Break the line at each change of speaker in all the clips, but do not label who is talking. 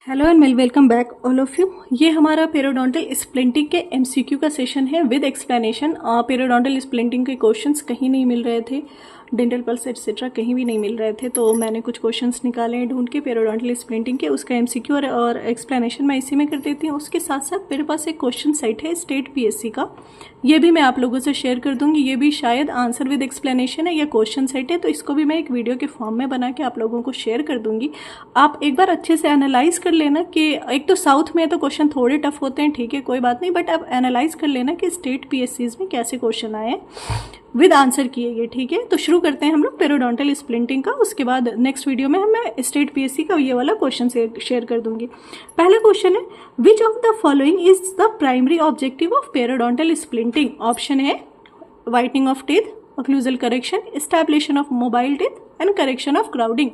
Hello and welcome back all of you. ये हमारा periodontal splinting के एमसीक्यू का सेशन है विद एक्सप्लेनेशन। पेरियोडोंटल स्प्लिंटिंग के क्वेश्चंस कहीं नहीं मिल रहे थे, डेंटल पल्स एटसेट्रा कहीं भी नहीं मिल रहे थे, तो मैंने कुछ क्वेश्चंस निकाले हैं ढूंढ के पेरियोडोंटल स्प्लिंटिंग के। उसका एमसीक्यू और एक्सप्लेनेशन मैं इसी में कर देती हूँ। उसके साथ साथ मेरे पास एक क्वेश्चन सेट है स्टेट पीएससी का, ये भी मैं आप लोगों से शेयर कर दूंगी। ये भी शायद आंसर विद एक्सप्लेनेशन है या क्वेश्चन सेट है, तो इसको भी मैं एक वीडियो के फॉर्म में बना के आप लोगों को शेयर कर दूंगी। आप एक बार अच्छे से एनालाइज कर लेना कि एक तो साउथ में तो क्वेश्चन थोड़े टफ होते हैं, ठीक है कोई बात नहीं, बट आप एनालाइज कर लेना कि स्टेट पीएससीज में कैसे क्वेश्चन आए विद आंसर किए गए, ठीक है। तो शुरू करते हैं हम लोग पेरियोडोंटल स्प्लिंटिंग का। उसके बाद नेक्स्ट वीडियो में मैं स्टेट पीएससी का ये वाला क्वेश्चन शेयर कर दूंगी। पहला क्वेश्चन है, which of the following is the primary objective of periodontal splinting? Option है whitening of teeth, occlusal correction, establishment of mobile teeth and correction of crowding.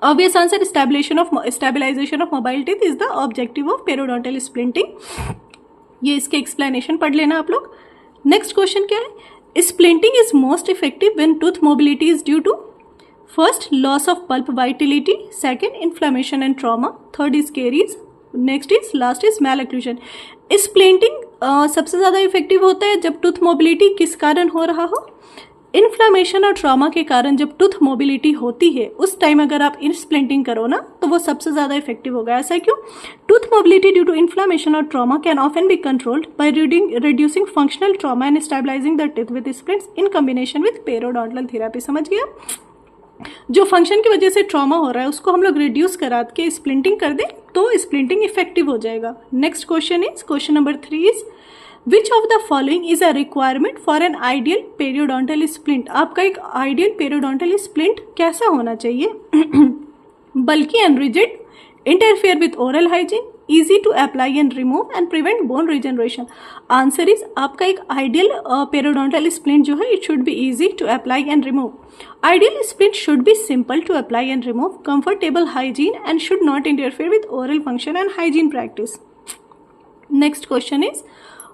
Obvious answer, stabilization of mobile teeth is the objective of periodontal splinting. ये इसके explanation पढ़ लेना आप लोग। Next question क्या है? Splinting is most effective when tooth mobility is due to first loss of pulp vitality, second inflammation and trauma, third is caries, next is last is malocclusion. Splinting सबसे ज़्यादा effective होता है जब tooth mobility किस कारण हो रहा हो? इन्फ्लामेशन और ट्रॉमा के कारण जब टूथ मोबिलिटी होती है उस टाइम अगर आप स्प्लिंटिंग करो ना तो वो सबसे ज़्यादा इफेक्टिव होगा। ऐसा क्यों? Tooth mobility due to inflammation और trauma can often be controlled by reducing functional trauma and stabilising the teeth with splints in combination with periodontal therapy. समझ गया? जो फंक्शन की वजह से ट्रॉमा हो रहा है उसको हम लोग रिड्यूस करा के स्प्लिंटिंग कर दें तो स्प्लिंटिंग इफेक्टिव हो जाएगा। Next question is, question number 3 is, which of the following is a requirement for an ideal periodontal splint? आपका एक आइडियल पेरियोडोंटल स्प्लिंट कैसा होना चाहिए? बल्कि and rigid, interfere with oral hygiene, easy to apply and remove and prevent bone regeneration. Answer is, आपका एक ideal periodontal splint जो है it should be easy to apply and remove. Ideal splint should be simple to apply and remove, comfortable hygiene and should not interfere with oral function and hygiene practice. Next question is,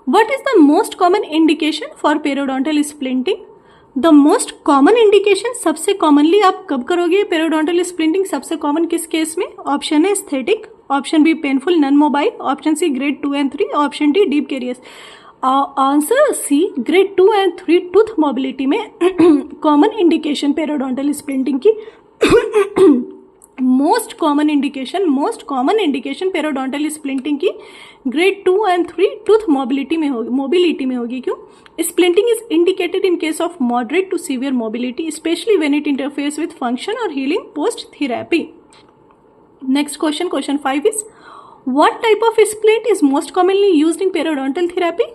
what is the most common indication for periodontal splinting? The most common indication, सबसे commonly आप कब करोगे periodontal splinting? सबसे common किस case में? Option है aesthetic, option B painful non mobile, option C grade 2 and 3, option D deep carious. Answer C, grade 2 and 3 tooth mobility में common indication periodontal splinting की most common indication periodontal splinting की grade 2 and 3 tooth mobility में होगी। क्यों? Splinting is indicated in case of moderate to severe mobility, especially when it interferes with function और healing post therapy. Next question, question 5 is, what type of splint is most commonly used in periodontal therapy?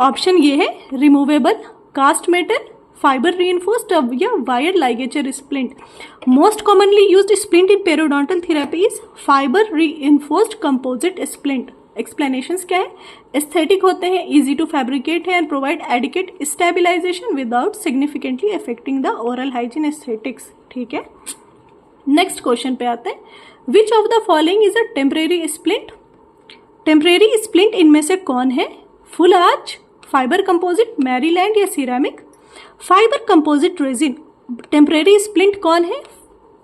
Option ये है removable, cast metal, fibre reinforced या wired ligature splint. Most commonly used splint in periodontal therapy is fibre reinforced composite splint. Explanations क्या है? Aesthetic होते हैं, easy to fabricate है and provide adequate stabilisation without significantly affecting the oral hygiene aesthetics, ठीक है। Next question पे आते हैं, which of the following is a temporary splint? Temporary splint इनमें से कौन है? Full arch, fibre composite, Maryland या ceramic? Fibre composite resin temporary splint कौन है?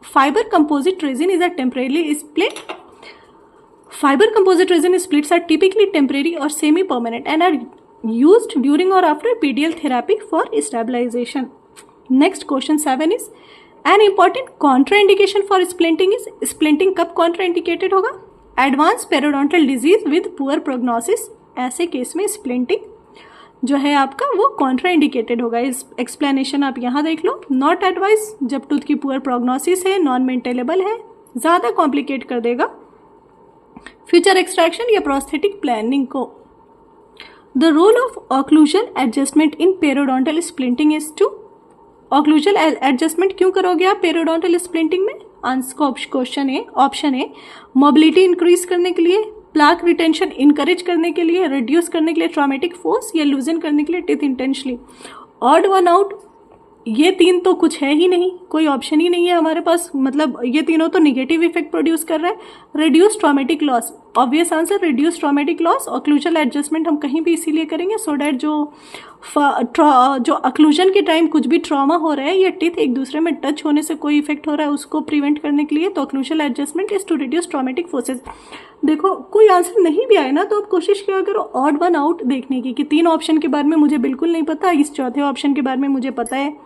Fibre composite resin is a temporary splint. Fiber composite resin splits are typically temporary or semi-permanent and are used during or after PDL therapy for stabilization. Next question 7 is, an important contraindication for splinting is, splinting कब contraindicated होगा? Advanced periodontal disease with poor prognosis, ऐसे case में splinting जो है आपका वो contraindicated होगा। इस एक्सप्लेनेशन आप यहाँ देख लो। नॉट एडवाइस, जब टूथ की पुअर प्रोग्नोसिस है, नॉन मेंटेनेबल है, ज़्यादा कॉम्प्लिकेट कर देगा फ्यूचर एक्सट्रैक्शन या प्रोस्थेटिक प्लानिंग को। The role of occlusal adjustment in periodontal splinting is to, occlusal adjustment क्यों करोगे आप पेरियोडोंटल स्प्लिंटिंग में? आंसर क्वेश्चन है, ऑप्शन है मोबिलिटी इंक्रीज करने के लिए, प्लाक रिटेंशन इनकरेज करने के लिए, रिड्यूस करने के लिए ट्रॉमेटिक फोर्स, या लूजन करने के लिए teeth intentionally. Odd one out, ये तीन तो कुछ है ही नहीं, कोई ऑप्शन ही नहीं है हमारे पास, मतलब ये तीनों तो निगेटिव इफेक्ट प्रोड्यूस कर रहा है। Reduce traumatic loss, obvious answer reduce traumatic loss. Occlusal adjustment हम कहीं भी इसीलिए करेंगे सो डैट जो ऑक्लूजन के टाइम कुछ भी ट्रॉमा हो रहा है या टीथ एक दूसरे में टच होने से कोई इफेक्ट हो रहा है उसको प्रिवेंट करने के लिए, तो occlusal adjustment is to reduce traumatic forces. देखो कोई आंसर नहीं भी आए ना तो आप कोशिश किया करो ऑड वन आउट देखने की, कि 3 ऑप्शन के बारे में मुझे बिल्कुल नहीं पता, इस चौथे ऑप्शन के बारे में मुझे पता है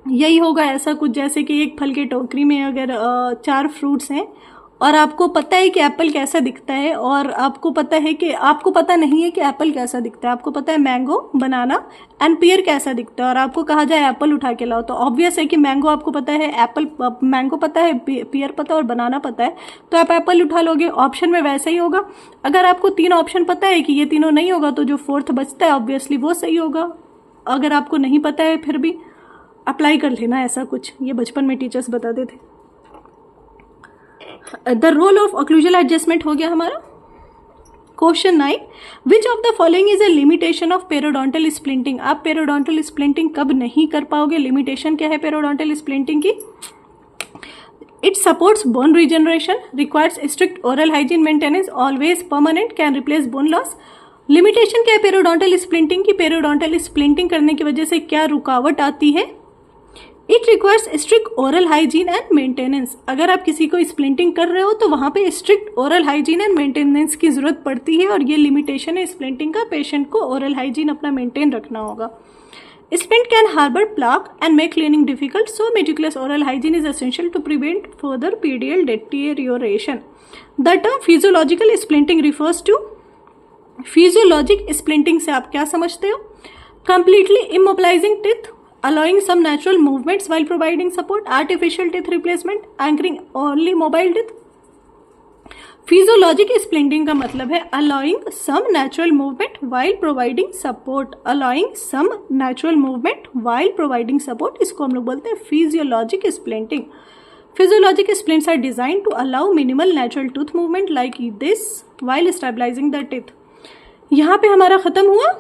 यही होगा, ऐसा कुछ। जैसे कि एक फल के टोकरी में अगर 4 फ्रूट्स हैं और आपको पता है कि एप्पल कैसा दिखता है, और आपको पता नहीं है कि एप्पल कैसा दिखता है, आपको पता है मैंगो, बनाना एंड पियर कैसा दिखता है, और आपको कहा जाए एप्पल उठा के लाओ, तो ऑब्वियस है कि मैंगो आपको पता है, मैंगो पता है, पियर पता है और बनाना पता है, तो आप एप्पल उठा लोगे। ऑप्शन में वैसा ही होगा। अगर आपको 3 ऑप्शन पता है कि ये तीनों नहीं होगा तो जो 4th बचता है ऑब्वियसली वो सही होगा। अगर आपको नहीं पता है फिर भी अप्लाई कर लेना, ऐसा कुछ ये बचपन में टीचर्स बताते थे। The role of occlusal adjustment हो गया हमारा। Question 9, which of the following is a limitation of periodontal splinting. आप पेरोडोंटल स्प्लिंटिंग कब नहीं कर पाओगे, लिमिटेशन क्या है पेरोडोंटल स्प्लिंटिंग की? It supports bone regeneration, requires strict oral hygiene maintenance, always permanent, can replace bone loss. Limitation क्या है पेरोडोंटल स्प्लिंटिंग की? पेरोडोंटल स्प्लिंटिंग करने की वजह से क्या रुकावट आती है? It requires strict oral hygiene and maintenance. अगर आप किसी को स्प्लिंटिंग कर रहे हो तो वहाँ पे strict oral hygiene and maintenance की जरूरत पड़ती है, और ये लिमिटेशन है स्प्लिंटिंग का। पेशेंट को ओरल हाइजीन अपना मेंटेन रखना होगा। Splint can harbour plaque and make cleaning difficult, so meticulous oral hygiene is essential to prevent further pedial deterioration. The term physiological splinting refers to, physiologic splinting से आप क्या समझते हो? Completely immobilising teeth, allowing some natural movements while providing support, artificial teeth replacement, anchoring only mobile teeth। Physiologic splinting का मतलब है allowing some natural movement while providing support, allowing some natural movement while providing support, इसको हम लोग बोलते हैं physiologic splinting. Physiologic splints are designed to allow minimal natural tooth movement like this while stabilizing the teeth। यहाँ पे हमारा खत्म हुआ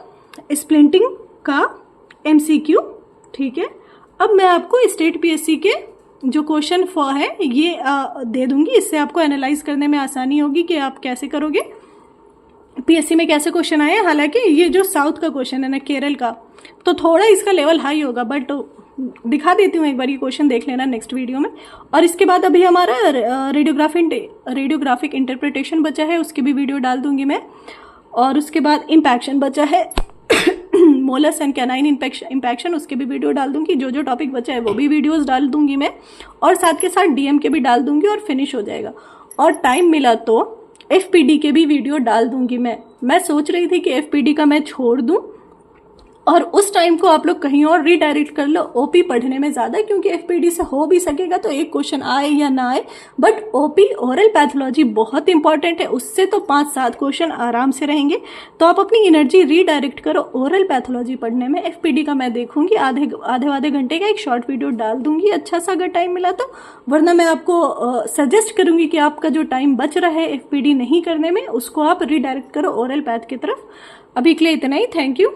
स्प्लिंटिंग का MCQ, ठीक है। अब मैं आपको स्टेट PSC के जो क्वेश्चन है ये दे दूंगी, इससे आपको एनालाइज करने में आसानी होगी कि आप कैसे करोगे, PSC में कैसे क्वेश्चन आए। हालांकि ये जो साउथ का क्वेश्चन है ना, केरल का, तो थोड़ा इसका लेवल हाई होगा, बट दिखा देती हूँ एक बार, ये क्वेश्चन देख लेना नेक्स्ट वीडियो में। और इसके बाद अभी हमारा रेडियोग्राफिक इंटरप्रिटेशन बचा है, उसकी भी वीडियो डाल दूंगी मैं। और उसके बाद इम्पैक्शन बचा है, मोलस एंड कैनाइन इम्पैक्शन, उसके भी वीडियो डाल दूंगी। जो जो टॉपिक बचा है वो भी वीडियोस डाल दूंगी मैं, और साथ के साथ DM के भी डाल दूंगी, और फिनिश हो जाएगा। और टाइम मिला तो FPD के भी वीडियो डाल दूंगी मैं सोच रही थी कि FPD का मैं छोड़ दूं और उस टाइम को आप लोग कहीं और रीडायरेक्ट कर लो OP पढ़ने में ज़्यादा, क्योंकि FPD से हो भी सकेगा तो एक क्वेश्चन आए या ना आए, बट OP ओरल पैथोलॉजी बहुत इंपॉर्टेंट है, उससे तो 5-7 क्वेश्चन आराम से रहेंगे। तो आप अपनी एनर्जी रीडायरेक्ट करो ओरल पैथोलॉजी पढ़ने में। FPD का मैं देखूंगी, आधे घंटे का एक शॉर्ट वीडियो डाल दूंगी अच्छा सा अगर टाइम मिला तो, वरना मैं आपको सजेस्ट करूंगी कि आपका जो टाइम बच रहा है FPD नहीं करने में, उसको आप रीडायरेक्ट करो ओरल पैथ की तरफ। अभी के लिए इतना ही, थैंक यू।